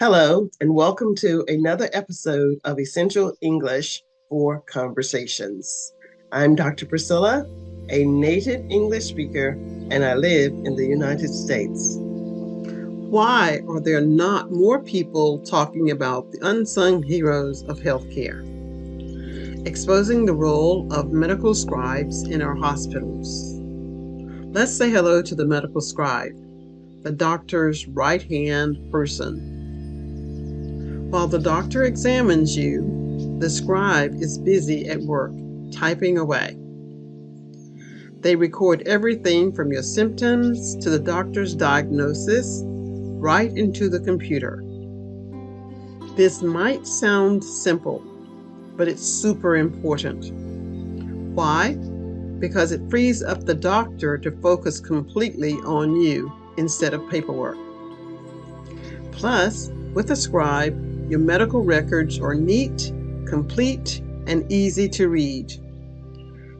Hello, and welcome to another episode of Essential English for Conversations. I'm Dr. Priscilla, a native English speaker, and I live in the United States. Why are there not more people talking about the unsung heroes of healthcare? Exposing the role of medical scribes in our hospitals. Let's say hello to the medical scribe, the doctor's right-hand person. While the doctor examines you, the scribe is busy at work, typing away. They record everything from your symptoms to the doctor's diagnosis right into the computer. This might sound simple, but it's super important. Why? Because it frees up the doctor to focus completely on you instead of paperwork. Plus, with a scribe, your medical records are neat, complete, and easy to read.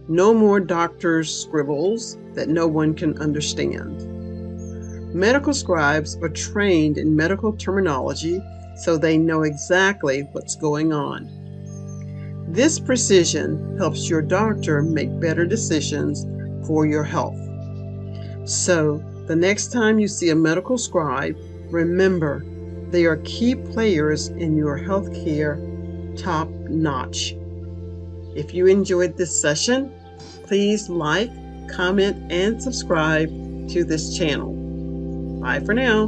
No more doctor's scribbles that no one can understand. Medical scribes are trained in medical terminology, so they know exactly what's going on. This precision helps your doctor make better decisions for your health. So, the next time you see a medical scribe, remember they are key players in your healthcare, top notch. If you enjoyed this session, please like, comment, and subscribe to this channel. Bye for now.